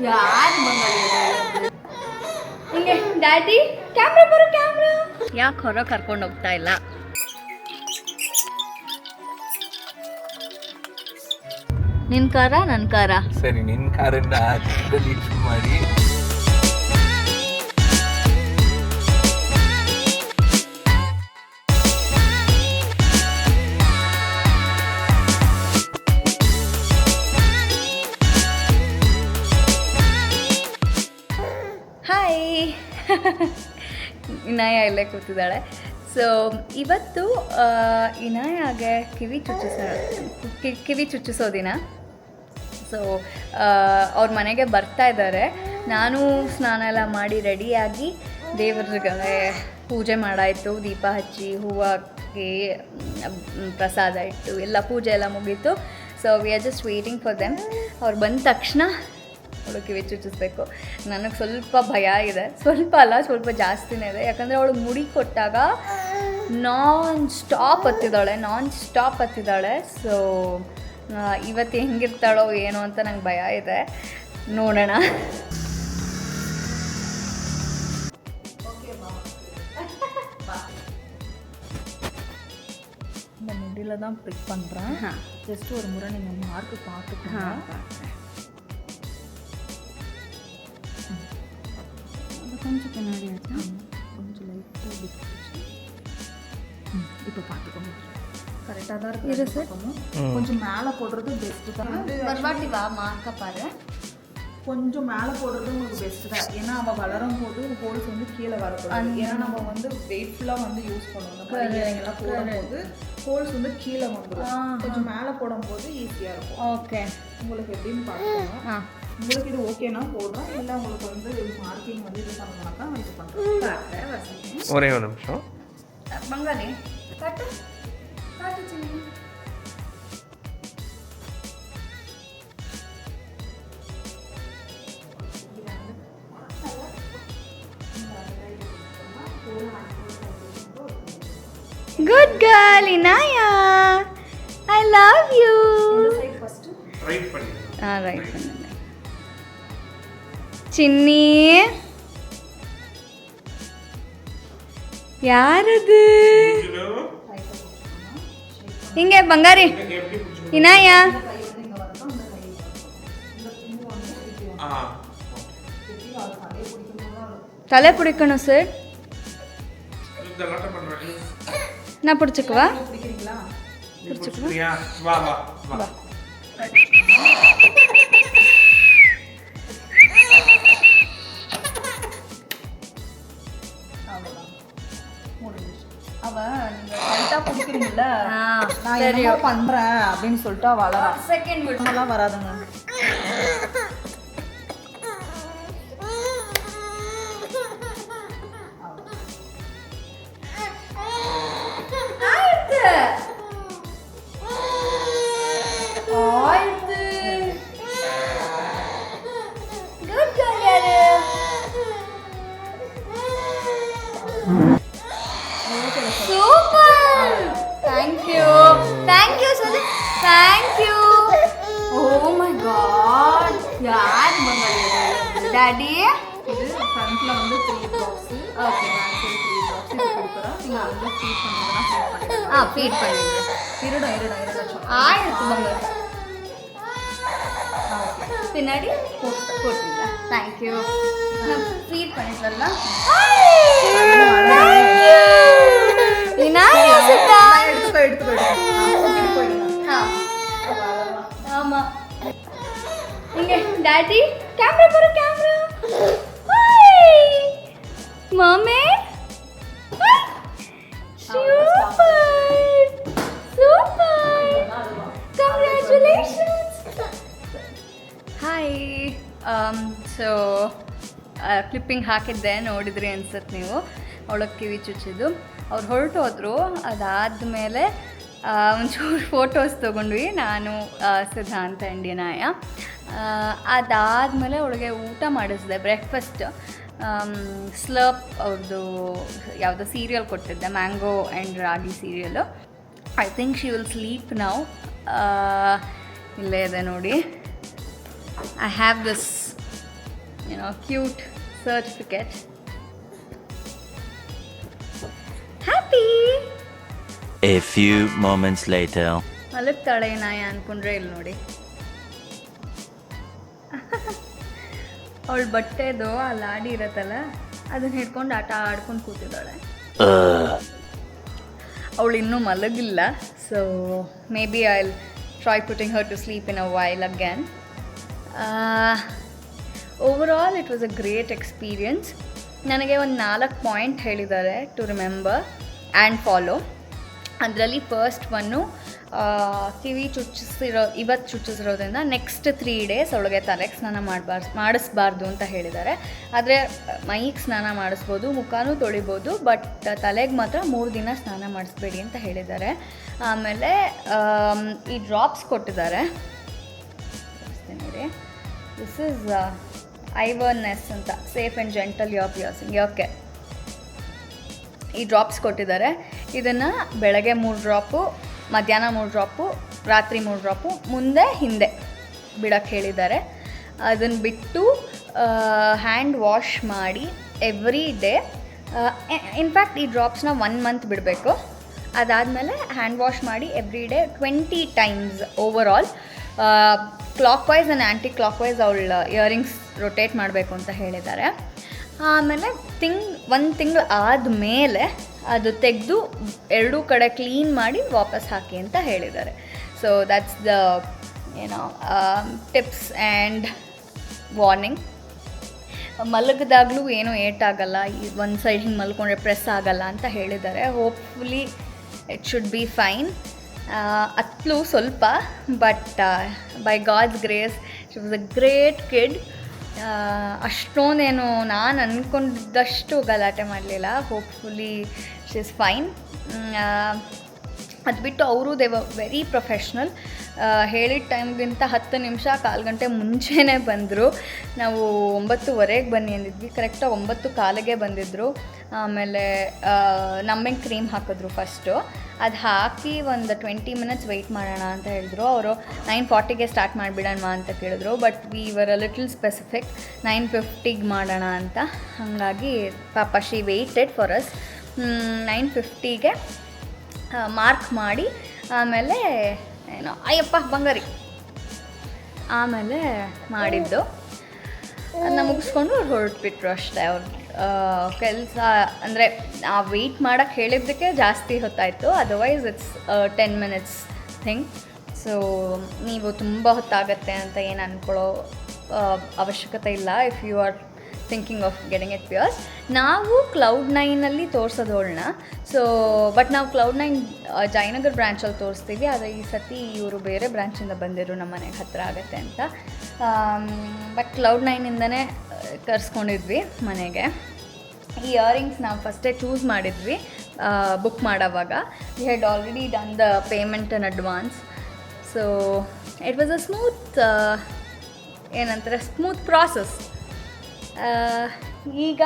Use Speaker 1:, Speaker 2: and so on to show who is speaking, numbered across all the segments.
Speaker 1: ಯಾರು ಹಿಂಗೆ daddy camera ಬರೋ ಕ್ಯಾಮ್ರಾ ಯಾಕೆ ಹೊರಗೆ ಕರ್ಕೊಂಡು ಹೋಗ್ತಾ ಇಲ್ಲ? ನಿನ್ನ ಕಾರ ನನ್ನ ಕಾರ
Speaker 2: ಸರಿ, ನಿನ್ನ ಕಾರನ್ನ ಡಿಲೀಟ್ ಮಾಡಿ.
Speaker 1: ಹಾಯ್ ಇನಾಯ ಇಲ್ಲೇ ಕೂತಿದ್ದಾಳೆ. ಸೊ ಇವತ್ತು ಇನಾಯಾಗೆ ಕಿವಿ ಚುಚ್ಚಿಸೋ ದಿನ. ಸೊ ಅವ್ರ ಮನೆಗೆ ಬರ್ತಾ ಇದ್ದಾರೆ. ನಾನು ಸ್ನಾನ ಎಲ್ಲ ಮಾಡಿ ರೆಡಿಯಾಗಿ ದೇವರಿಗೆ ಪೂಜೆ ಮಾಡಾಯಿತು, ದೀಪ ಹಚ್ಚಿ ಹೂವು ಹಾಕಿ ಪ್ರಸಾದ ಇಟ್ಟು ಎಲ್ಲ ಪೂಜೆ ಎಲ್ಲ ಮುಗೀತು. So we are just waiting for them. ಅವ್ರು ಬಂದ ತಕ್ಷಣ ಅವಳು ಕಿವಿ ಚುಚ್ಚಿಸ್ಬೇಕು. ನನಗೆ ಸ್ವಲ್ಪ ಭಯ ಇದೆ, ಸ್ವಲ್ಪ ಜಾಸ್ತಿನೇ ಇದೆ. ಯಾಕಂದರೆ ಅವಳು ಮುಡಿ ಕೊಟ್ಟಾಗ ನಾನ್ ಸ್ಟಾಪ್ ಹತ್ತಿದ್ದಾಳೆ. ಸೊ ಇವತ್ತು ಹೆಂಗಿರ್ತಾಳೋ ಏನೋ ಅಂತ ನಂಗೆ ಭಯ ಇದೆ, ನೋಡೋಣ.
Speaker 3: இந்த முடியில் தான் பிக் பண்ணுறேன். ஜஸ்ட் ஒரு முறை நீங்கள் மார்க்கு பார்த்துக்கோங்க. கொஞ்சம் பின்னாடி ஆச்சா, கொஞ்சம் லைட்டாக இப்போ பார்த்துக்கோங்க. கரெக்டாக தான் இருக்குது. கொஞ்சம் மேலே போடுறது பெஸ்ட்டு தான்.
Speaker 1: பர்வாட்டிவா மார்க்க பாரு.
Speaker 3: கொஞ்சம் மேலே போடுறது உங்களுக்கு பெஸ்ட்டு தான். ஏன்னா அவள் வளரும் போது ஹோல்ஸ் வந்து கீழே வரக்கூடாது. ஏன்னா நம்ம வந்து வெயிட்ஃபுல்லாக வந்து யூஸ் பண்ணுவோம். எல்லாம் போடும்போது ஹோல்ஸ் வந்து கீழே வந்துடும். கொஞ்சம் மேலே போடும்போது ஈஸியாக இருக்கும்.
Speaker 1: ஓகே,
Speaker 3: உங்களுக்கு எப்படின்னு பார்த்துக்கோங்க. உங்களுக்கு இது ஓகேனா போடுறோம், இல்லை உங்களுக்கு வந்து மார்க்கிங் வந்து இது பண்ணணும்னாக்கா இது பண்ணுறோம்.
Speaker 2: ஒரே ஒரு நிமிஷம்.
Speaker 1: பங்காளி காட்டு சின்ன. Good girl, Inaya. I love you.
Speaker 2: Right பண்ணி.
Speaker 1: ரைட் பண்ணுங்க. சின்னி யாரது? இங்கே பங்காரி இனாயா. தலை பிடிக்கணும் சார். நான் பிடிச்சிக்குவா?
Speaker 2: வா வா வா.
Speaker 3: பிடிக்கிறீங்கல்ல, நான் என்ன பண்றேன் அப்படின்னு சொல்லிட்டு வளரா.
Speaker 1: செகண்ட்
Speaker 3: விடலாம் வராதுங்க.
Speaker 1: டாடி
Speaker 3: இது ஃப்ரண்ட்ல வந்து 3 ட்ராப்ஸ். ஓகே, நான் 3 ட்ராப்ஸ் இது கொடுக்குறேன். நீங்க வந்து ஃபீட் பண்ணுங்க.
Speaker 1: ஃபீட் பண்ணுங்க.
Speaker 3: இருடா
Speaker 1: ஆயிரத்து பங்கு. பின்னாடி போட்டுங்களா? தேங்க்யூ. நான் ஃபீட் பண்ணிட்டல. இனாயா சுத்தா
Speaker 3: எடுத்து போயிடுங்க.
Speaker 1: ஆமா. இங்க டாடி கேமரா பாரு, கேமரா. ஹாய் மாமே. Super congratulations. Hi. So clipping ಹಾಕಿದ್ದೆ, ನೋಡಿದ್ರಿ ಅನ್ಸುತ್ತೆ ನೀವು. ಅವಳಕ್ಕೆ ಕಿವಿ ಚುಚ್ಚಿದ್ದು. ಅವ್ರು ಹೊರಟು ಹೋದರು. ಅದಾದಮೇಲೆ ಒಂಚೂರು ಫೋಟೋಸ್ ತೊಗೊಂಡ್ವಿ, ನಾನು ಸಿದ್ಧಾಂತ ಆ್ಯಂಡ್ ಇನಾಯ. ಅದಾದಮೇಲೆ ಅವಳಿಗೆ ಊಟ ಮಾಡಿಸಿದೆ, ಬ್ರೇಕ್ಫಾಸ್ಟ್. ಸ್ಲರ್ಪ್ ಅವ್ರದ್ದು ಯಾವುದೋ ಸೀರಿಯಲ್ ಕೊಟ್ಟಿದ್ದೆ, mango and ragi serial. I think she will sleep now. ಇಲ್ಲೇ ಇದೆ ನೋಡಿ. I have this cute certificate. Happy!
Speaker 4: A few moments later.
Speaker 1: ಮಲಗ್ತಾಳೆ ನಾಯಿ ಅನ್ಕೊಂಡ್ರೆ ಇಲ್ಲಿ ನೋಡಿ. ಅವಳು ಬಟ್ಟೆದು ಆ ಲಾಡಿ ಇರತ್ತಲ್ಲ ಅದನ್ನ ಹಿಡ್ಕೊಂಡು ಆಟ ಆಡ್ಕೊಂಡು ಕೂತಿದ್ದಾಳೆ. ಅವಳು ಇನ್ನೂ ಮಲಗಿಲ್ಲ, so maybe I will try putting her to sleep in a while again. Overall it was a great experience. ನನಗೆ ಒಂದು 4 ಪಾಯಿಂಟ್ ಹೇಳಿದ್ದಾರೆ ಟು ರಿಮೆಂಬರ್ ಆ್ಯಂಡ್ ಫಾಲೋ. ಅದರಲ್ಲಿ ಫಸ್ಟ್ ಒನ್ನು, ಕಿವಿ ಇವತ್ತು ಚುಚ್ಚಿಸಿರೋದ್ರಿಂದ ನೆಕ್ಸ್ಟ್ 3 days ಅವಳಿಗೆ ತಲೆಗೆ ಸ್ನಾನ ಮಾಡಿಸ್ಬಾರ್ದು ಅಂತ ಹೇಳಿದ್ದಾರೆ. ಆದರೆ ಮೈಗೆ ಸ್ನಾನ ಮಾಡಿಸ್ಬೋದು, ಮುಖನೂ ತೊಳಿಬೋದು, ಬಟ್ ತಲೆಗೆ ಮಾತ್ರ 3 ದಿನ ಸ್ನಾನ ಮಾಡಿಸ್ಬೇಡಿ ಅಂತ ಹೇಳಿದ್ದಾರೆ. ಆಮೇಲೆ ಈ ಡ್ರಾಪ್ಸ್ ಕೊಟ್ಟಿದ್ದಾರೆ. ದಿಸ್ ಇಸ್ ಐವರ್ನೆಸ್ ಅಂತ, safe and gentle your piercing. Okay, ಈ ಡ್ರಾಪ್ಸ್ ಕೊಟ್ಟಿದ್ದಾರೆ. ಇದನ್ನು ಬೆಳಗ್ಗೆ 3 ಡ್ರಾಪು, ಮಧ್ಯಾಹ್ನ 3 ಡ್ರಾಪು, ರಾತ್ರಿ 3 ಡ್ರಾಪು, ಮುಂದೆ ಹಿಂದೆ ಬಿಡೋಕ್ಕೆ ಹೇಳಿದ್ದಾರೆ. ಅದನ್ನು ಬಿಟ್ಟು ಹ್ಯಾಂಡ್ ವಾಶ್ ಮಾಡಿ ಎವ್ರಿ ಡೇ. ಇನ್ಫ್ಯಾಕ್ಟ್ ಈ ಡ್ರಾಪ್ಸ್ನ 1 month ಬಿಡಬೇಕು. ಅದಾದಮೇಲೆ ಹ್ಯಾಂಡ್ ವಾಶ್ ಮಾಡಿ every day 20 times over all. Clockwise and anticlockwise ಅವಳ ಇಯರಿಂಗ್ಸ್ ರೊಟೇಟ್ ಮಾಡಬೇಕು ಅಂತ ಹೇಳಿದ್ದಾರೆ. ಆಮೇಲೆ 1 ತಿಂಗಳು ಆದಮೇಲೆ ಅದು ತೆಗೆದು 2 ಕಡೆ ಕ್ಲೀನ್ ಮಾಡಿ ವಾಪಸ್ ಹಾಕಿ ಅಂತ ಹೇಳಿದ್ದಾರೆ. So that's the tips and warning. ಮಲಗಿದಾಗಲೂ ಏನೂ ಏಟಾಗಲ್ಲ, ಒಂದು ಸೈಡ್ ಹಿಂಗೆ ಮಲ್ಕೊಂಡ್ರೆ ಪ್ರೆಸ್ ಆಗಲ್ಲ ಅಂತ ಹೇಳಿದ್ದಾರೆ. Hopefully it should be fine. ಅತ್ಲು ಸ್ವಲ್ಪ, but by god's grace she was a great kid. ಅಷ್ಟೊಂದೇನು ನಾನು ಅಂದ್ಕೊಂಡಿದ್ದಷ್ಟು ಗಲಾಟೆ ಮಾಡಲಿಲ್ಲ. Hopefully she is fine. ಅದು ಬಿಟ್ಟು ಅವರು ದೇ ವರ್ ವೆರಿ ಪ್ರೊಫೆಷ್ನಲ್. ಹೇಳಿದ ಟೈಮ್ಗಿಂತ 10 ನಿಮಿಷ 1/4 ಗಂಟೆ ಮುಂಚೆನೇ ಬಂದರು. ನಾವು 9:15 ಬನ್ನಿ ಅಂದಿದ್ವಿ, ಕರೆಕ್ಟಾಗಿ 9:15ಗೆ ಬಂದಿದ್ದರು. ಆಮೇಲೆ ನಮ್ಮಿಂಗ್ ಕ್ರೀಮ್ ಹಾಕಿದ್ರು ಫಸ್ಟು. ಅದು ಹಾಕಿ ಒಂದು 20 minutes ವೆಯ್ಟ್ ಮಾಡೋಣ ಅಂತ ಹೇಳಿದ್ರು. ಅವರು 9:40ಗೆ ಸ್ಟಾರ್ಟ್ ಮಾಡಿಬಿಡೋಣ ಅಂತ ಕೇಳಿದ್ರು, but we were a little specific 9:50ಗೆ ಮಾಡೋಣ ಅಂತ. ಹಾಗಾಗಿ ಪಾಪ ಶಿ ವೆಯ್ಟೆಡ್ ಫಾರ್ ಅಸ್. 9:50ಗೆ ಮಾರ್ಕ್ ಮಾಡಿ ಆಮೇಲೆ ಅಯ್ಯಪ್ಪ ಬಂಗಾರಿ ಆಮೇಲೆ ಮಾಡಿದ್ದು. ಅದನ್ನ ಮುಗಿಸ್ಕೊಂಡು ಅವ್ರು ಹೊರಟ್ಬಿಟ್ರು ಅಷ್ಟೇ. ಅವ್ರು ಕೆಲಸ ಅಂದರೆ ಆ ವೆಯ್ಟ್ ಮಾಡೋಕ್ಕೆ ಹೇಳಿದ್ದಕ್ಕೆ ಜಾಸ್ತಿ ಹೊತ್ತಾಯಿತು. Otherwise it's 10 minutes thing. So ನೀವು ತುಂಬ ಹೊತ್ತಾಗತ್ತೆ ಅಂತ ಏನು ಅಂದ್ಕೊಳ್ಳೋ ಅವಶ್ಯಕತೆ ಇಲ್ಲ. If you are thinking of getting it pierce. ನಾವು Cloud9 ತೋರಿಸೋದವಳನ್ನ. ಸೊ ಬಟ್ ನಾವು Cloud9 ಜಯನಗರ ಬ್ರ್ಯಾಂಚಲ್ಲಿ ತೋರಿಸ್ತೀವಿ. ಆದರೆ ಈ ಸತಿ ಇವರು ಬೇರೆ ಬ್ರ್ಯಾಂಚಿಂದ ಬಂದಿರು, ನಮ್ಮ ಮನೆಗೆ ಹತ್ತಿರ ಆಗುತ್ತೆ ಅಂತ. ಬಟ್ Cloud9 ಕರ್ಸ್ಕೊಂಡಿದ್ವಿ ಮನೆಗೆ. ಈ ಇಯರಿಂಗ್ಸ್ ನಾವು ಫಸ್ಟೇ ಚೂಸ್ ಮಾಡಿದ್ವಿ ಬುಕ್ ಮಾಡೋವಾಗ. We had already done the payment in advance. So it was a smooth smooth process. ಈಗ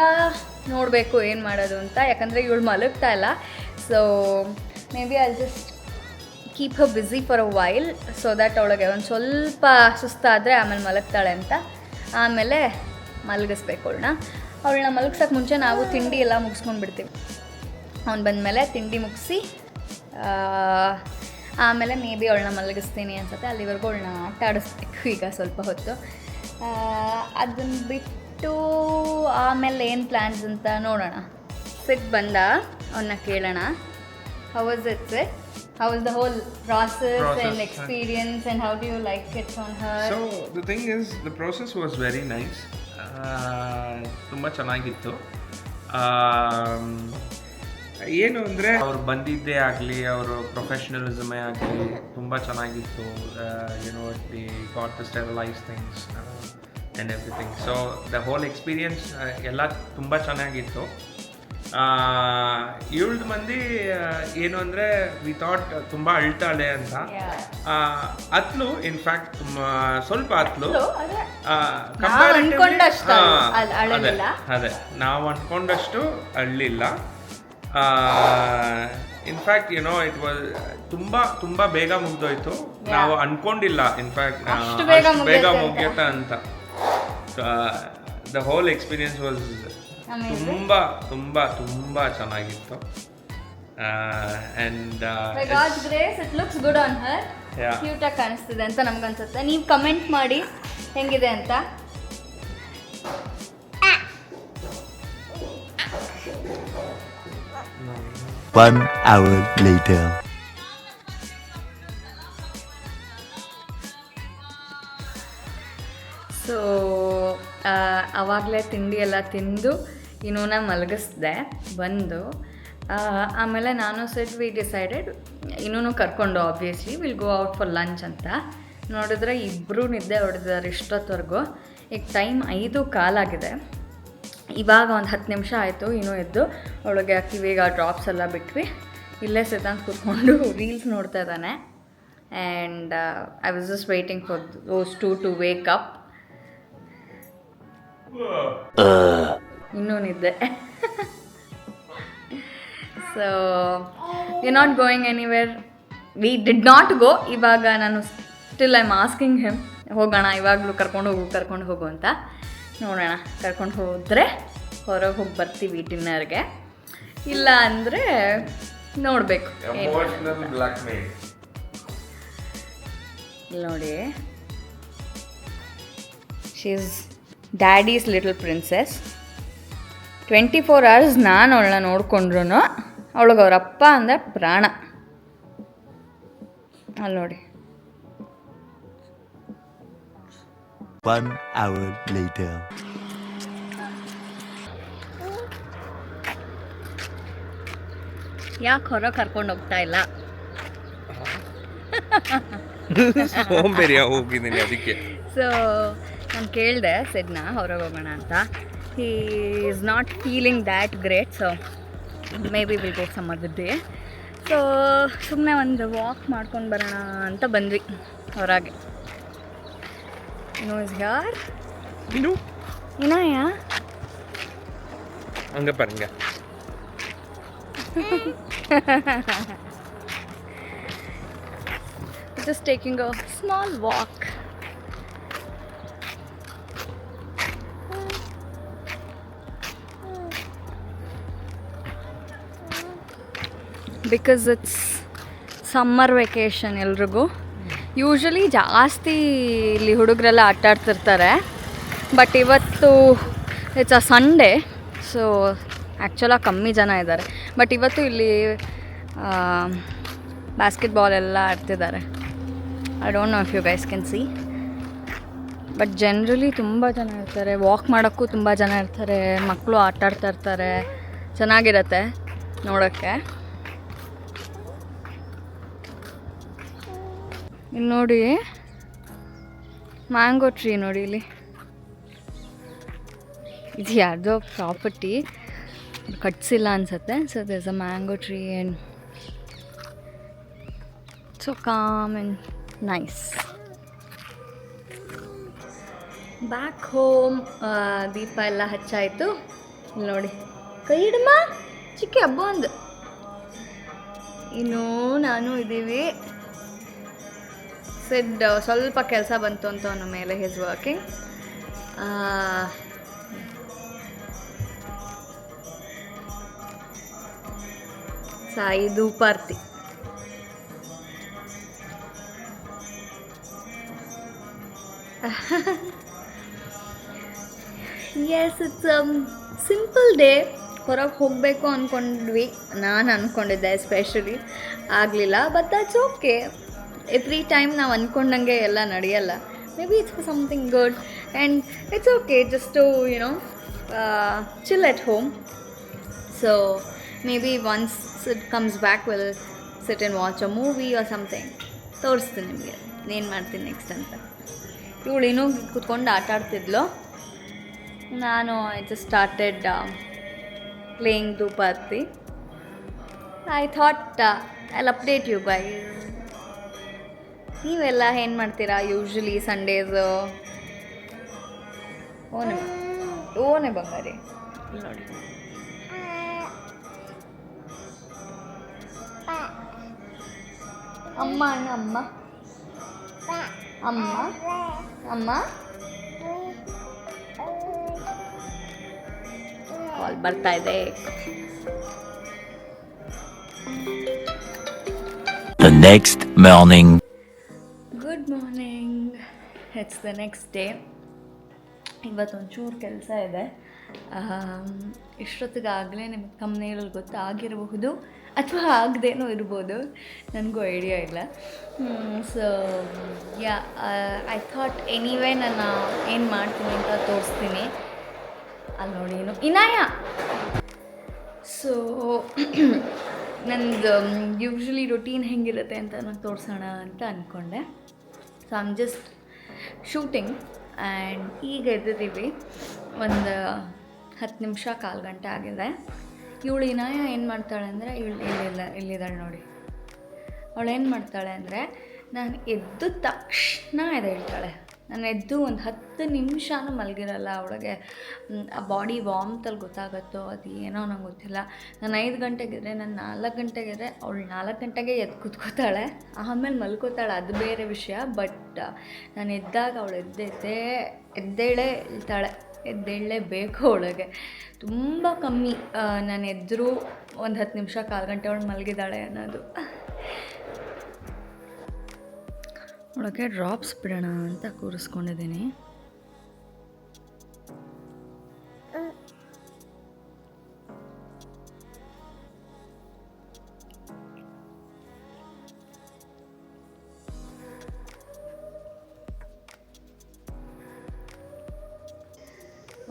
Speaker 1: ನೋಡಬೇಕು ಏನು ಮಾಡೋದು ಅಂತ, ಯಾಕಂದರೆ ಇವಳು ಮಲಗ್ತಾ ಇಲ್ಲ. So maybe I just keep Har busy for a while, so that ಅವಳಿಗೆ ಒಂದು ಸ್ವಲ್ಪ ಸುಸ್ತಾದರೆ ಆಮೇಲೆ ಮಲಗ್ತಾಳೆ ಅಂತ. ಆಮೇಲೆ ಮಲಗಿಸ್ಬೇಕು ಅವಳನ್ನ ಮಲಗ್ಸೋಕ್ಕೆ ಮುಂಚೆ ನಾವು ತಿಂಡಿ ಎಲ್ಲ ಮುಗಿಸ್ಕೊಂಡು ಬಿಡ್ತೀವಿ. ಅವ್ನು ಬಂದಮೇಲೆ ತಿಂಡಿ ಮುಗಿಸಿ ಆಮೇಲೆ ಮೇ ಬಿ ಅವಳನ್ನ ಮಲಗಿಸ್ತೀನಿ ಅನ್ಸುತ್ತೆ. ಅಲ್ಲಿವರೆಗೂ ಅವಳನ್ನ ಆಟ ಆಡಿಸ್ಬೇಕು ಈಗ ಸ್ವಲ್ಪ ಹೊತ್ತು. ಅದನ್ನು ಬಿಟ್ಟು ಆಮೇಲೆ ಏನು ಪ್ಲ್ಯಾನ್ಸ್ ಅಂತ ನೋಡೋಣ. ಸಿಟ್ ಬಂದ ಅವನ್ನ ಕೇಳೋಣ. How was it sit? How was the whole process and experience, and how do you like it on her?
Speaker 2: So the thing is, the process was very nice. ತುಂಬ ಚೆನ್ನಾಗಿತ್ತು. ಏನು ಅಂದರೆ ಅವ್ರು ಬಂದಿದ್ದೇ ಆಗಲಿ, ಅವರು ಪ್ರೊಫೆಷ್ನಲಿಸಮೇ ಆಗಲಿ ತುಂಬ ಚೆನ್ನಾಗಿತ್ತು. The got to sterilise things and everything. So the whole experience ಎಲ್ಲ ತುಂಬ ಚೆನ್ನಾಗಿತ್ತು. ಇವಳ್ದು ಮಂದಿ ಏನು ಅಂದರೆ ವಿ ಥಾಟ್ ತುಂಬ ಅಳ್ತಾಳೆ ಅಂತ. ಅತ್ಲು ಇನ್ಫ್ಯಾಕ್ಟ್ ಸ್ವಲ್ಪ ಅತ್ಲು ಅದೇ ನಾವು ಅಂದ್ಕೊಂಡಷ್ಟು ಅಳ್ಳಿಲ್ಲ. ಇನ್ಫ್ಯಾಕ್ಟ್ ಇಟ್ ವಾಸ್ ತುಂಬ ಬೇಗ ಮುಗ್ದೋಯ್ತು. ನಾವು ಅನ್ಕೊಂಡಿಲ್ಲ ಇನ್ಫ್ಯಾಕ್ಟ್ ಬೇಗ ಮುಗಿಯುತ್ತಾ ಅಂತ. ದ ಹೋಲ್ ಎಕ್ಸ್ಪೀರಿಯನ್ಸ್ ವಾಸ್ ತುಂಬ ಚೆನ್ನಾಗಿತ್ತು. And
Speaker 1: By God's grace, it looks good on her. Cute ಆಗಿ ಕಾಣಿಸ್ತಿದೆ ಅಂತ ನಮ್ಗನ್ಸುತ್ತೆ. ನೀವು ಕಮೆಂಟ್ ಮಾಡಿ ಹೆಂಗಿದೆ ಅಂತ.
Speaker 4: One hour later.
Speaker 1: ಸೊ ಆವಾಗಲೇ ತಿಂಡಿ ಎಲ್ಲ ತಿಂದು ಇನ್ನೂನ ಮಲಗಿಸ್ದೆ ಬಂದು. ಆಮೇಲೆ ನಾನು ಸೆಟ್ ವಿ ಡಿಸೈಡೆಡ್ ಇನ್ನೂ ಕರ್ಕೊಂಡು obviously will go out for lunch ಅಂತ. ನೋಡಿದ್ರೆ ಇಬ್ಬರೂ ನಿದ್ದೆ ಹೊಡೆದಿದ್ದಾರೆ ಇಷ್ಟೊತ್ತವರೆಗೂ. ಈಗ ಟೈಮ್ 5:15 ಇವಾಗ ಒಂದು 10 ನಿಮಿಷ ಆಯಿತು ಇನ್ನೂ ಎದ್ದು ಅವಳಿಗೆ ಕಿವಿಗೆ ಡ್ರಾಪ್ಸ್ ಎಲ್ಲ ಬಿಟ್ವಿ. ಇಲ್ಲೇ ಸಿದ್ಧಾಂತ ಕೂತ್ಕೊಂಡು ರೀಲ್ಸ್ ನೋಡ್ತಾ ಇದ್ದಾನೆ. And I was just waiting for those two wake up. ಇನ್ನೂ ನಿದ್ದೆ. So we not going anywhere, we did not go. ಇವಾಗ ನಾನು still I am asking him ಹೋಗೋಣ ಇವಾಗಲೂ ಕರ್ಕೊಂಡು ಹೋಗು ಅಂತ. ನೋಡೋಣ, ಕರ್ಕೊಂಡು ಹೋದರೆ ಹೊರಗೆ ಹೋಗಿ ಬರ್ತೀವಿ ಡಿನ್ನರ್ಗೆ, ಇಲ್ಲ ಅಂದರೆ ನೋಡಬೇಕು. ನೋಡಿ, she is daddies little princess. 24 hours ನಾನು ಅವಳನ್ನ ನೋಡಿಕೊಂಡ್ರು ಅವಳಿಗೆ ಅವರಪ್ಪ ಅಂದರೆ ಪ್ರಾಣ. ಅಲ್ಲಿ ನೋಡಿ.
Speaker 4: 1 hour later.
Speaker 1: ಯಾಕೆ ಹೊರಗೆ ಕರ್ಕೊಂಡು ಹೋಗ್ತಾ ಇಲ್ಲ?
Speaker 2: ಸೋಂಬೇರಿಯ ಹೋಗಿದ್ದೀನಿ ಅದಕ್ಕೆ.
Speaker 1: ಸೊ ನಾನು ಕೇಳಿದೆ ಸಿಡ್ನ ಹೊರಗೆ ಹೋಗೋಣ ಅಂತ. He is not feeling that great, so maybe will go some other day. ಸೊ ಸುಮ್ಮನೆ ಒಂದು ವಾಕ್ ಮಾಡ್ಕೊಂಡು ಬರೋಣ ಅಂತ ಬಂದ್ವಿ ಹೊರಗೆ. ಇಸ್ ಯಾರ್ ಇನಾಯಾ
Speaker 2: ಹಂಗೆ ಬರಂಗ.
Speaker 1: Just taking a small walk. Because it's summer vacation ಎಲ್ರಿಗೂ. ಯೂಶ್ವಲಿ ಜಾಸ್ತಿ ಇಲ್ಲಿ ಹುಡುಗರೆಲ್ಲ ಆಟಾಡ್ತಿರ್ತಾರೆ, ಬಟ್ ಇವತ್ತು ಇಟ್ಸ್ ಅ ಸಂಡೇ, ಸೊ ಆ್ಯಕ್ಚುಲಾಗಿ ಕಮ್ಮಿ ಜನ ಇದ್ದಾರೆ. ಬಟ್ ಇವತ್ತು ಇಲ್ಲಿ ಬಾಸ್ಕೆಟ್ಬಾಲ್ ಎಲ್ಲ ಆಡ್ತಿದ್ದಾರೆ. I don't know if you guys can see, but generally ತುಂಬ ಜನ ಇರ್ತಾರೆ. ವಾಕ್ ಮಾಡೋಕ್ಕೂ ತುಂಬ ಜನ ಇರ್ತಾರೆ, ಮಕ್ಕಳು ಆಟಾಡ್ತಾ ಇರ್ತಾರೆ, ಚೆನ್ನಾಗಿರುತ್ತೆ ನೋಡೋಕ್ಕೆ. ಇಲ್ಲಿ ನೋಡಿ, ಮ್ಯಾಂಗೋ ಟ್ರೀ ನೋಡಿ ಇಲ್ಲಿ. ಇದು ಯಾವುದೋ ಪ್ರಾಪರ್ಟಿ ಕಟ್ಸಿಲ್ಲ ಅನಿಸುತ್ತೆ. So this a mango tree and so calm and nice. Back home ದೀಪ ಎಲ್ಲ ಹಚ್ಚಾಯಿತು. ಇಲ್ಲಿ ನೋಡಿ, ಕೈ ಹಿಡಮ್ಮ ಚಿಕ್ಕ ಹಬ್ಬ ಒಂದು. ಇನ್ನೂ ನಾನು ಇದ್ದೀವಿ. ಸಿಡ್ ಸ್ವಲ್ಪ ಕೆಲಸ ಬಂತು ಅಂತ ಅವನ ಮೇಲೆ ಹಿಸ್ ವರ್ಕಿಂಗ್. ಸಾಯಿ ಧೂಪಾರ್ತಿ. Yes, it's simple day. ಹೊರಗೆ ಹೋಗಬೇಕು ಅಂದ್ಕೊಂಡ್ವಿ, ನಾನು ಅಂದ್ಕೊಂಡಿದ್ದೆ ಎಸ್ಪೆಷಲಿ, ಆಗಲಿಲ್ಲ. But that's okay. Every time ನಾವು ಅಂದ್ಕೊಂಡಂಗೆ ಎಲ್ಲ ನಡೆಯಲ್ಲ. Maybe it's something good and it's okay just to chill at home. So maybe once it comes back will sit and watch a movie or something. ತೋರಿಸ್ತೀನಿ ನಿಮಗೆ ಏನು ಮಾಡ್ತೀನಿ next ಅಂತ. ಇವಳು ಇನ್ನೂ ಕೂತ್ಕೊಂಡು ಆಟ ಆಡ್ತಿದ್ಲು. ನಾನು ಐ ಜಸ್ಟ್ ಸ್ಟಾರ್ಟೆಡ್ ಪ್ಲೇಯಿಂಗ್ ಧೂಪಾರ್ತಿ. I thought I'll update you guys. ನೀವೆಲ್ಲ ಏನು ಮಾಡ್ತೀರಾ ಯೂಶ್ವಲಿ ಸಂಡೇಸು? ಓನೆ ಬಂಗಾರಿ ನೋಡಿ. ಅಮ್ಮ ಅಣ್ಣ ಅಮ್ಮ ಅಮ್ಮ ಅಮ್ಮ ಕಾಲ್ ಬರ್ತಾ ಇದೆ.
Speaker 4: The next morning.
Speaker 1: Good morning. It's the next day. ಇವತ್ತೊಂಚೂರು ಕೆಲಸ ಇದೆ. ಇಷ್ಟೊತ್ತಿಗಾಗಲೇ ನಿಮಗೆ ಕಂಪ್ನಿಯಲ್ಲಿ ಗೊತ್ತಾಗಿರಬಹುದು ಅಥವಾ ಆಗದೇನೂ ಇರ್ಬೋದು, ನನಗೂ ಐಡಿಯಾ ಇಲ್ಲ. So yeah I thought anyway ನಾನು ಏನು ಮಾಡ್ತೀನಿ ಅಂತ ತೋರಿಸ್ತೀನಿ. ಅಲ್ಲಿ ನೋಡಿ ಏನು ಇನಾಯ. ಸೊ ನಂದು ಯೂಶ್ವಲಿ ರೊಟೀನ್ ಹೆಂಗಿರುತ್ತೆ ಅಂತ ನಾನು ತೋರಿಸೋಣ ಅಂತ ಅಂದ್ಕೊಂಡೆ. So I'm just shooting and ಈಗ ಎದ್ದಿದ್ದೀವಿ. ಒಂದು 10 ನಿಮಿಷ 1/4 ಗಂಟೆ ಆಗಿದೆ. ಇವಳು ಇನಾಯ ಏನು ಮಾಡ್ತಾಳೆ ಅಂದರೆ, ಇಲ್ಲಿದ್ದಾಳೆ ನೋಡಿ. ಅವಳು ಏನು ಮಾಡ್ತಾಳೆ ಅಂದರೆ, ನಾನು ಎದ್ದ ತಕ್ಷಣ ಎದ್ದೇಳ್ತಾಳೆ. ನಾನು ಎದ್ದು ಒಂದು 10 ನಿಮಿಷನೂ ಮಲಗಿರಲ್ಲ. ಅವಳಿಗೆ ಆ ಬಾಡಿ ವಾಮ್ತಲ್ಲಿ ಗೊತ್ತಾಗುತ್ತೋ ಅದು ಏನೋ ನಂಗೆ ಗೊತ್ತಿಲ್ಲ. ನಾನು 5 ಗಂಟೆಗಿದ್ರೆ, ನಾನು 4 ಗಂಟೆಗಿದ್ರೆ ಅವಳು 4 ಗಂಟೆಗೆ ಎದ್ದು ಕೂತ್ಕೋತಾಳೆ, ಆಮೇಲೆ ಮಲ್ಕೋತಾಳೆ, ಅದು ಬೇರೆ ವಿಷಯ. ಬಟ್ ನಾನು ಎದ್ದಾಗ ಅವಳು ಎದ್ದೇಳೇ ಇರ್ತಾಳೆ, ಎದ್ದೇಳಲೇಬೇಕು. ಅವಳಿಗೆ ತುಂಬ ಕಮ್ಮಿ ನಾನು ಎದ್ದರೂ ಒಂದು 10 ನಿಮಿಷ 1/4 ಗಂಟೆ ಅವಳು ಮಲಗಿದ್ದಾಳೆ ಅನ್ನೋದು. ಅವಳಿಗೆ ಡ್ರಾಪ್ಸ್ ಬಿಡೋಣ ಅಂತ ಕೂರಿಸ್ಕೊಂಡಿದ್ದೀನಿ.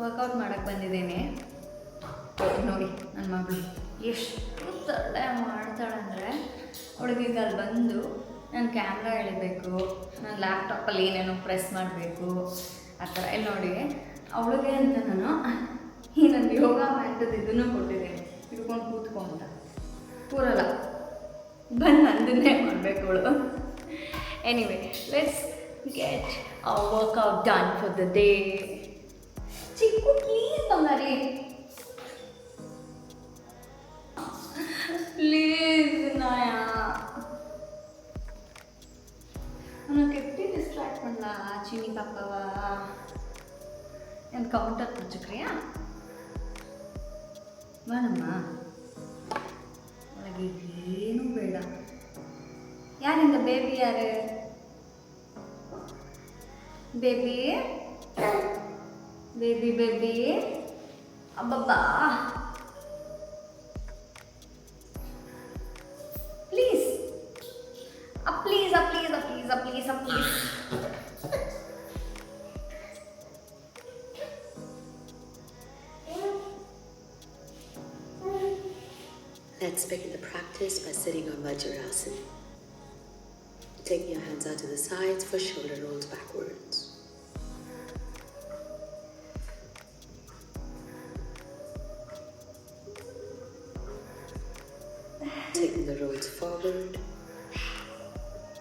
Speaker 1: ವರ್ಕೌಟ್ ಮಾಡೋಕ್ಕೆ ಬಂದಿದ್ದೀನಿ. ನೋಡಿ ನನ್ನ ಮಗಳು ಎಷ್ಟು ತಡೆ ಮಾಡ್ತಾಳೆ ಅಂದರೆ, ಅವಳಿಗೆ ಈಗ ಅಲ್ಲಿ ಬಂದು ನಾನು ಕ್ಯಾಮ್ರಾ ಎಳಿಬೇಕು, ನಾನು ಲ್ಯಾಪ್ಟಾಪಲ್ಲಿ ಏನೇನೋ ಪ್ರೆಸ್ ಮಾಡಬೇಕು, ಆ ಥರ. ಇಲ್ಲಿ ನೋಡಿ, ಅವಳಿಗೆ ಅಂತ ನಾನು ಈ ನನ್ನ ಯೋಗ ಮ್ಯಾಟದ್ದು ಇದನ್ನು ಕೊಟ್ಟಿದ್ದೀನಿ, ಹಿಡ್ಕೊಂಡು ಕೂತ್ಕೊ ಅಂತ. ಕೂರಲ್ಲ, ಬಂದು ನಂದನ್ನೇ ಮಾಡಬೇಕು ಅವಳು. Anyway, let's get our workout done for the day. Chikku please ಬಂಗಾರಿ, ಪ್ಲೀಸ್ ನಾಯ. உனக்கு எப்படி டிஸ்ட்ராக்ட் பண்ணலாம் சீனி பாப்பாவா? எனக்கு கவுண்டர் பிடிச்சிக்கிறியா? வேணம்மா, உனக்கு ஏனும் ಬೇಡ. யார் இந்த பேபி? யாரு பேபி? பேபி பேபி அப்பப்பா, please please, please, please, please, please.
Speaker 5: Let's begin the practice by sitting on Vajrasana. Taking your hands out to the sides for shoulder rolls backwards. Taking the rolls forward.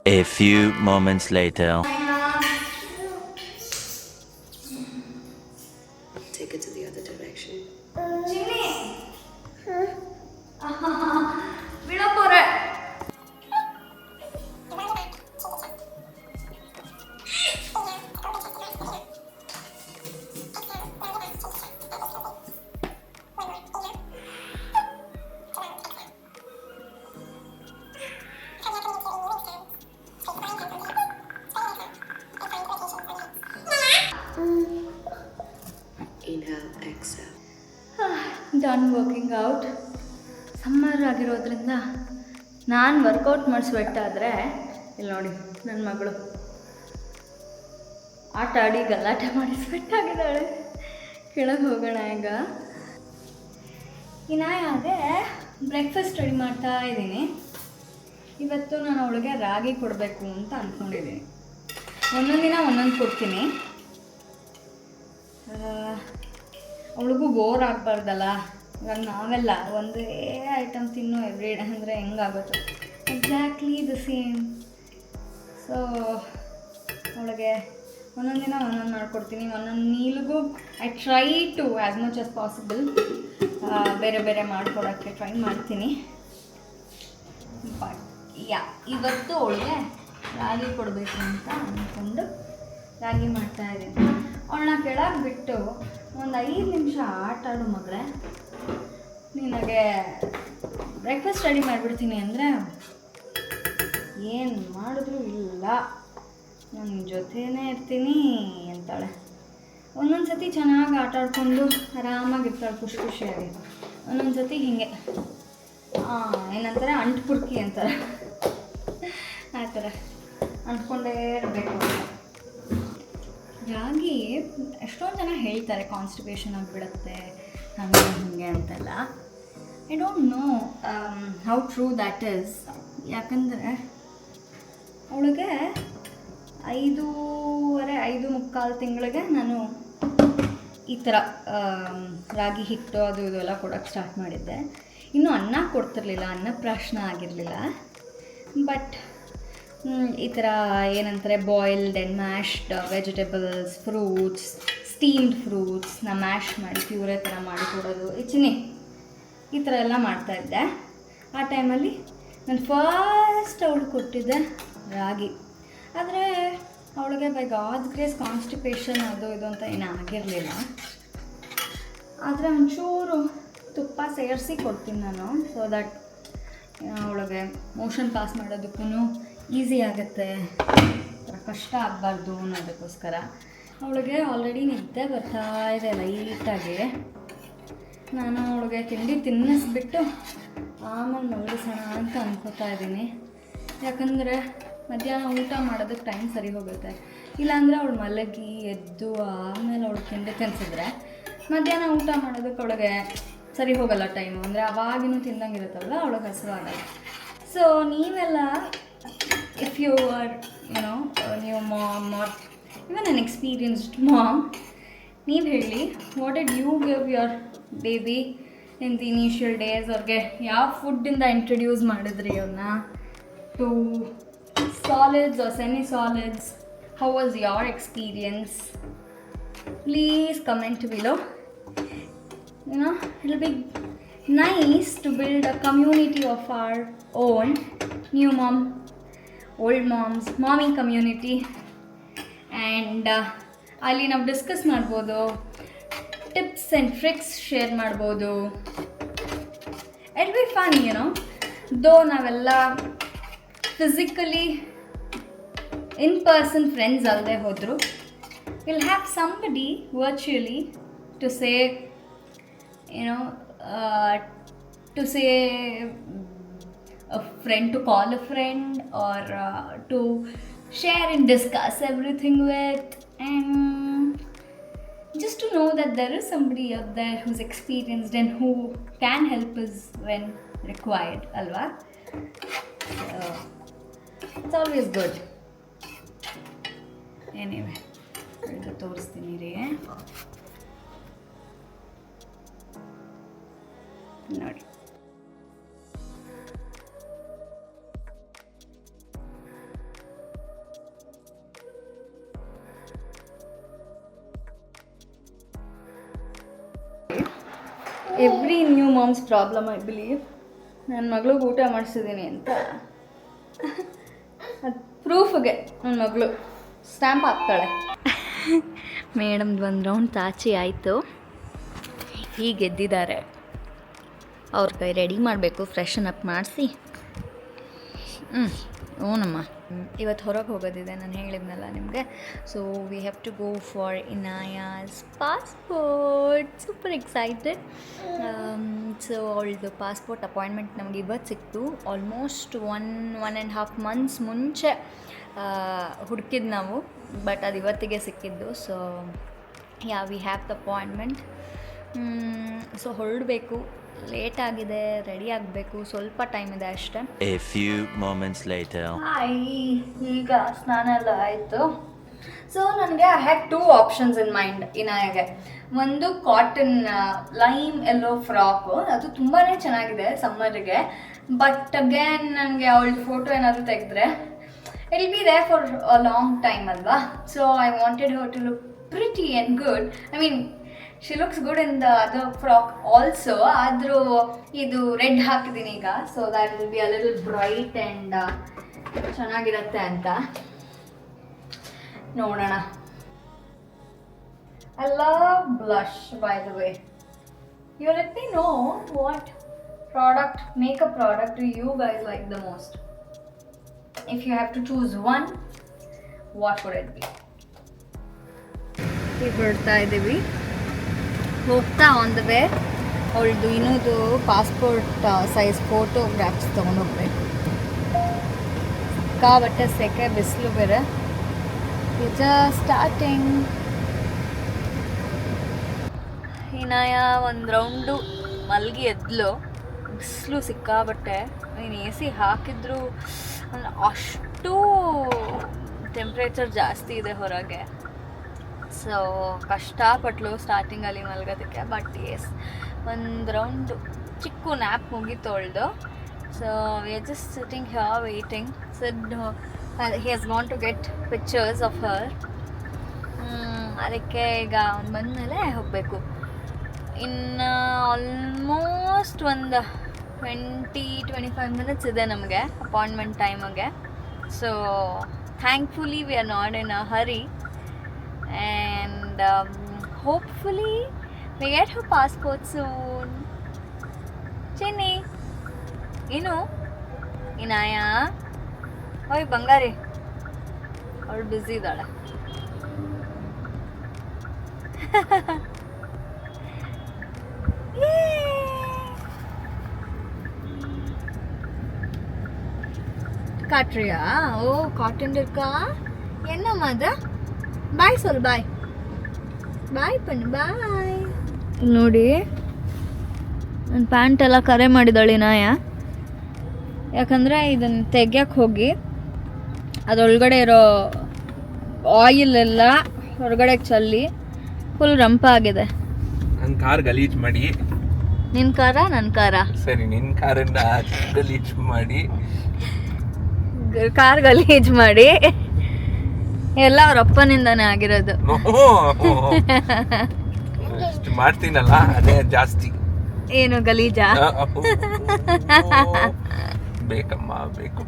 Speaker 4: A few moments later.
Speaker 5: Take it to the other direction.
Speaker 1: Jimmy. Bila pore.
Speaker 5: Inhale, exhale.
Speaker 1: Done working out. Summer ಆಗಿರೋದ್ರಿಂದ ನಾನು workout ಮಾಡಿ sweat ಆದರೆ, ಇಲ್ಲಿ ನೋಡಿ ನನ್ನ ಮಗಳು ಆಟ ಆಡಿ ಗಲಾಟೆ ಮಾಡಿ ಸ್ವೆಟ್ ಆಗಿದ್ದಾಳೆ. ಕೆಳಗೆ ಹೋಗೋಣ ಈಗ. ಇನಾಯಾಗೆ ಬ್ರೇಕ್ಫಾಸ್ಟ್ ರೆಡಿ ಮಾಡ್ತಾ ಇದ್ದೀನಿ. ಇವತ್ತು ನಾನು ಅವಳಿಗೆ ರಾಗಿ ಕೊಡಬೇಕು ಅಂತ ಅಂದ್ಕೊಂಡಿದ್ದೀನಿ. ಒಂದೊಂದು ದಿನ ಒಂದೊಂದು ಕೊಡ್ತೀನಿ. ಅವಳಿಗೂ ಬೋರ್ ಆಗಬಾರ್ದಲ್ಲ. ಇವಾಗ ನಾವೆಲ್ಲ ಒಂದೇ ಐಟಮ್ ತಿನ್ನೋ ಎವ್ರಿ ಡೇ ಅಂದರೆ ಹೆಂಗಾಗುತ್ತೆ? Exactly the same. ಸೊ ಅವಳಿಗೆ ಒಂದೊಂದು ದಿನ ಒಂದೊಂದು ಮಾಡ್ಕೊಡ್ತೀನಿ. ಒಂದೊಂದು ಮೀಲ್ಗೂ I try to as much as possible ಬೇರೆ ಬೇರೆ ಮಾಡಿಕೊಡೋಕ್ಕೆ ಟ್ರೈ ಮಾಡ್ತೀನಿ. ಬಟ್ ಇವತ್ತು ಅವಳಿಗೆ ರಾಗಿ ಕೊಡಬೇಕು ಅಂತ ಅಂದ್ಕೊಂಡು ರಾಗಿ ಮಾಡ್ತಾಯಿದ್ದೀನಿ. ಅವಳನ್ನ ಕೆಳಗೆ ಬಿಟ್ಟು ಒಂದು 5 ನಿಮಿಷ ಆಟ ಆಡು ಮಗಳೇ. ನಿನಗೆ ಬ್ರೇಕ್ಫಾಸ್ಟ್ ರೆಡಿ ಮಾಡಿಬಿಡ್ತೀನಿ ಅಂದರೆ ಏನು ಮಾಡಿದ್ರು ಇಲ್ಲ, ನನ್ನ ಜೊತೆನೇ ಇರ್ತೀನಿ ಅಂತಾಳೆ. ಒಂದೊಂದು ಸತಿ ಚೆನ್ನಾಗಿ ಆಟ ಆಡ್ಕೊಂಡು ಆರಾಮಾಗಿರ್ತಾಳೆ ಖುಷಿಯಾಗಿ. ಒಂದೊಂದು ಸತಿ ಹೀಗೆ ಏನಂತಾರೆ ಅಂಟ್ಪುರ್ಕಿ ಅಂತಾರೆ, ಆ ಥರ ಅಂಟ್ಕೊಂಡೇ ಇರಬೇಕು. ರಾಗಿ ಎಷ್ಟೊಂದು ಜನ ಹೇಳ್ತಾರೆ ಕಾನ್ಸ್ಟಿಪೇಷನ್ ಆಗಿಬಿಡುತ್ತೆ ಹಾಗೆ ಹೀಗೆ ಅಂತೆಲ್ಲ. I don't know how true that is. ಯಾಕಂದರೆ ಅವಳಿಗೆ 5.25 ತಿಂಗಳಿಗೆ ನಾನು ಈ ಥರ ರಾಗಿ ಹಿಟ್ಟು ಅದು ಇದು ಎಲ್ಲ ಕೊಡೋಕ್ಕೆ ಸ್ಟಾರ್ಟ್ ಮಾಡಿದ್ದೆ. ಇನ್ನೂ ಅನ್ನ ಕೊಡ್ತಿರ್ಲಿಲ್ಲ, ಅನ್ನಪ್ರಾಶನ ಆಗಿರಲಿಲ್ಲ. ಬಟ್ ಈ ಥರ ಏನಂತಾರೆ boiled and mashed vegetables, fruits, steamed ಫ್ರೂಟ್ಸ್ನ ಮ್ಯಾಶ್ ಮಾಡಿ ಪ್ಯೂರೇ ಥರ ಮಾಡಿ ಕೊಡೋದು, ಈ ಥರ ಎಲ್ಲ ಮಾಡ್ತಾಯಿದ್ದೆ. ಆ ಟೈಮಲ್ಲಿ ನಾನು ಫಸ್ಟ್ ಅವಳು ಕೊಟ್ಟಿದ್ದೆ ರಾಗಿ. ಆದರೆ ಅವಳಿಗೆ ಬೈ ಗಾಡ್ಸ್ ಗ್ರೇಸ್ ಕಾನ್ಸ್ಟಿಪೇಷನ್ ಅದು ಇದು ಅಂತ ಏನೂ ಆಗಿರಲಿಲ್ಲ. ಆದರೆ ಒಂಚೂರು ತುಪ್ಪ ಸೇರಿಸಿ ಕೊಡ್ತೀನಿ ನಾನು, ಸೊ ದಟ್ ಅವಳಿಗೆ ಮೋಷನ್ ಪಾಸ್ ಮಾಡೋದಕ್ಕೂ ಈಸಿ ಆಗುತ್ತೆ, ಕಷ್ಟ ಆಗಬಾರ್ದು ಅನ್ನೋದಕ್ಕೋಸ್ಕರ. ಅವಳಿಗೆ ಆಲ್ರೆಡಿ ನಿದ್ದೆ ಬರ್ತಾ ಇದೆ ಲೈಟಾಗಿ. ನಾನು ಅವಳಿಗೆ ತಿಂಡಿ ತಿನ್ನಿಸ್ಬಿಟ್ಟು ಆಮೇಲೆ ಮಲಗಿಸೋಣ ಅಂತ ಅನ್ಕೋತಾ ಇದ್ದೀನಿ. ಯಾಕಂದರೆ ಮಧ್ಯಾಹ್ನ ಊಟ ಮಾಡೋದಕ್ಕೆ ಟೈಮ್ ಸರಿ ಹೋಗುತ್ತೆ. ಇಲ್ಲಾಂದರೆ ಅವಳು ಮಲಗಿ ಎದ್ದು ಆಮೇಲೆ ಅವಳು ತಿಂಡಿ ತಿನ್ಸಿದ್ರೆ ಮಧ್ಯಾಹ್ನ ಊಟ ಮಾಡೋದಕ್ಕೆ ಅವಳಿಗೆ ಸರಿ ಹೋಗಲ್ಲ ಟೈಮು. ಅಂದರೆ ಅವಾಗಿನೂ ತಿಂದಂಗಿರುತ್ತಲ್ಲ, ಅವಳಿಗೆ ಹಸಿವಾಗಲ್ಲ. ಸೊ ನೀವೆಲ್ಲ ಇಫ್ ಯು ಆರ್ ನೀವು mom are even an experienced mom, ನೀವು ಹೇಳಿ what did you give your baby in the initial days? ಅವ್ರಿಗೆ ಯಾವ ಫುಡ್ಡಿಂದ ಇಂಟ್ರಡ್ಯೂಸ್ ಮಾಡಿದ್ರಿ ಅವ್ರನ್ನ to solids or semi-solids? How was your experience? Please comment below. It'll be nice to build a community of our own, new mom, old moms, mommy community, and ಅಲ್ಲಿ ನಾವು discuss ಮಾಡ್ಬೋದು, tips and tricks share ಮಾಡ್ಬೋದು. It be fun, though ನಾವೆಲ್ಲ physically in person friends ಅಲ್ಲದೆ ಹೋದರು, will have somebody virtually to say to say a friend, to call a friend, or to share and discuss everything with, and just to know that there is somebody out there who's experienced and who can help us when required, alva? So it's always good. Anyway, ಇದು ತೋರಿಸ್ತೀನಿ ರೀ ನೋಡಿ. Every new moms problem I believe. ನನ್ನ ಮಗಳಿಗೆ ಊಟ ಮಾಡಿಸಿದ್ದೀನಿ ಅಂತ ಅದು ಪ್ರೂಫ್ಗೆ ನನ್ನ ಮಗಳು ಸ್ಟ್ಯಾಂಪ್ ಹಾಕ್ತಾಳೆ. ಮೇಡಮ್ದು ಒಂದು ರೌಂಡ್ ತಾಚಿ ಆಯಿತು, ಹೀಗೆ ಎದ್ದಿದ್ದಾರೆ. ಅವ್ರ ಕೈ ರೆಡಿ ಮಾಡಬೇಕು, ಫ್ರೆಶನ್ ಅಪ್ ಮಾಡಿಸಿ. ಓನಮ್ಮ ಇವತ್ತು ಹೊರಗೆ ಹೋಗೋದಿದೆ, ನಾನು ಹೇಳಿದ್ನಲ್ಲ ನಿಮಗೆ. So we have to go for Inaya's passport. Super excited. So ಅವಳದು ಪಾಸ್ಪೋರ್ಟ್ ಅಪಾಯಿಂಟ್ಮೆಂಟ್ ನಮಗೆ ಇವತ್ತು ಸಿಕ್ತು. ಆಲ್ಮೋಸ್ಟ್ 1.5 ಮಂತ್ಸ್ ಮುಂಚೆ ಹುಡುಕಿದ್ದು ನಾವು, ಬಟ್ ಅದು ಇವತ್ತಿಗೆ ಸಿಕ್ಕಿದ್ದು. So yeah we have the appointment. So ಹೊರಡಬೇಕು, ಲೇಟ್ ಆಗಿದೆ, ರೆಡಿ ಆಗಬೇಕು, ಸ್ವಲ್ಪ ಟೈಮ್ ಇದೆ ಅಷ್ಟೇ.
Speaker 4: A few moments later.
Speaker 1: Hi, ಈಗ ಸ್ನಾನ ಎಲ್ಲ ಆಯಿತು. ಸೊ ನನಗೆ I had 2 options in mind ಇನಾಯಾಗೆ. ಒಂದು ಕಾಟನ್ ಲೈಮ್ ಎಲ್ಲೋ ಫ್ರಾಕು, ಅದು ತುಂಬಾ ಚೆನ್ನಾಗಿದೆ ಸಮ್ಮರ್ಗೆ. ಬಟ್ ಅಗೇನ್ ನನಗೆ ಅವಳದು ಫೋಟೋ ಏನಾದರೂ ತೆಗೆದ್ರೆ it will be there for a long time ಅಲ್ವಾ. So I wanted her to look pretty and good. I mean she looks good in the other frock also. ಆದರೂ ಇದು ರೆಡ್ ಹಾಕಿದ್ದೀನಿ ಈಗ, so that will be a little bright and ಚೆನ್ನಾಗಿರುತ್ತೆ ಅಂತ ನೋಡೋಣ. I love blush, by the way. You let me know what makeup product do you guys like the most? If you have to choose one, what would it be? ಈಗ ಹೊರಡ್ತಾ ಇದ್ದೀವಿ. ಹೋಗ್ತಾ on the way ಅವಳದು ಇನ್ನೊಂದು passport size photographs ತೊಗೊಂಡೋಗ್ಬೇಕು. ಸಿಕ್ಕಾಬಟ್ಟೆ ಸೆಕೆ, ಬಿಸಿಲು ಬೇರೆ. Just starting. ಇನಾಯ ಒಂದು ರೌಂಡು ಮಲ್ಗಿ ಎದ್ಲು. ಬಿಸಿಲು ಸಿಕ್ಕಾಬಟ್ಟೆ. ನೀನು ಎ ಸಿ ಹಾಕಿದ್ರು ಅಷ್ಟು ಟೆಂಪ್ರೇಚರ್ ಜಾಸ್ತಿ ಇದೆ ಹೊರಗೆ. ಸೊ ಕಷ್ಟಪಟ್ಲು ಸ್ಟಾರ್ಟಿಂಗಲ್ಲಿ ಮಲ್ಗೋದಕ್ಕೆ. ಬಟ್ ಎಸ್, ಒಂದು ರೌಂಡ್ ಚಿಕ್ಕ ನ್ಯಾಪ್ ಮುಗಿತೊಳ್ದು. So we are just sitting here waiting. Said he has gone to get pictures of her. ಅದಕ್ಕೆ ಈಗ ಅವ್ನು ಬಂದಮೇಲೆ ಹೋಗಬೇಕು. ಇನ್ನು ಆಲ್ಮೋಸ್ಟ್ ಒಂದು 20-25 ಮಿನಿಟ್ಸ್ ಇದೆ ನಮಗೆ ಅಪಾಯಿಂಟ್ಮೆಂಟ್ ಟೈಮಿಗೆ. So thankfully we are not in a Hari. And hopefully we get her passport soon. Chinny, Inaya, oy Bangari, or busy dada. Katria, oh cotton dirka, enna mada? ಬಾಯ್ ಸೊಲ್ ಬಾಯ್ ಪಣ್ಣು ಬಾಯ್. ನೋಡಿ ನನ್ನ pant ಎಲ್ಲ ಕರೆ ಮಾಡಿದಾಳೆ ನಾಯ. ಯಾಕಂದರೆ ಇದನ್ನು ತೆಗ್ಯಕ್ಕೆ ಹೋಗಿ ಅದರೊಳಗಡೆ ಇರೋ ಆಯಿಲ್ ಎಲ್ಲ ಹೊರಗಡೆ ಚೆಲ್ಲಿ ಫುಲ್ ರಂಪ ಆಗಿದೆ.
Speaker 2: ನನ್ನ ಕಾರ್ ಗಲೀಜು ಮಾಡಿ.
Speaker 1: ನಿನ್ನ ಕಾರ ನನ್ನ ಕಾರ
Speaker 2: ಸರಿ, ನಿನ್ನ ಕಾರನ್ನ ಗಲೀಜು ಮಾಡಿ
Speaker 1: ಕಾರ್ ಗಲೀಜು ಮಾಡಿ ಎಲ್ಲ ಅವ್ರ ಅಪ್ಪನಿಂದಾನೇ ಆಗಿರೋದು.
Speaker 2: ಇಷ್ಟು ಮಾಡ್ತೀನಲ್ಲ ಅದೇ ಜಾಸ್ತಿ.
Speaker 1: ಏನು ಗಲೀಜಾ?
Speaker 2: ಬೇಕಮ್ಮ ಬೇಕು.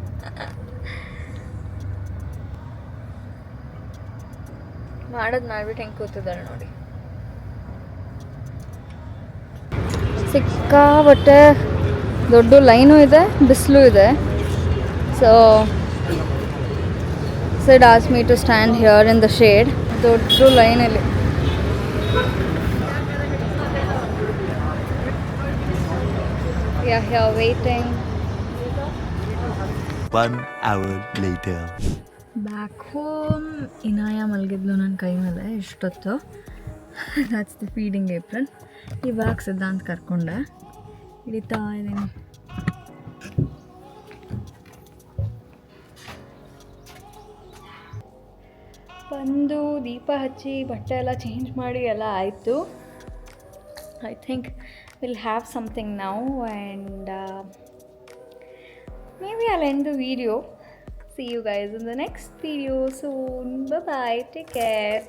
Speaker 1: ಮಾಡ್ಬಿಟ್ಟು ಹೆಂಗೆ ಕೂತಿದ್ದಾಳೆ ನೋಡಿ. ಸಿಕ್ಕಾಬಟ್ಟೆ ದೊಡ್ಡ ಲೈನು ಇದೆ, ಬಿಸಿಲು ಇದೆ. So Sid asked me to stand here in the shade. ದೊಡ್ಡ ಲೈನಲ್ಲಿ. Yeah, waiting.
Speaker 4: 1 hour later.
Speaker 1: Back home. Inaya ಮಲಗಿದ್ಲು ನನ್ನ ಕೈ ಮೇಲೆ ಇಷ್ಟೊತ್ತು. That's the feeding April. ಇವಾಗ ಸಿದ್ಧಾಂತ ಕರ್ಕೊಂಡೆ ಹಿಡಿತಾ ಇದ್ದೀನಿ. ಬಂದು ದೀಪ ಹಚ್ಚಿ ಬಟ್ಟೆ ಎಲ್ಲ ಚೇಂಜ್ ಮಾಡಿ ಎಲ್ಲ ಆಯಿತು. I think will have something now and maybe I'll end the video. See you guys in the next video soon. Bye bye. Take care.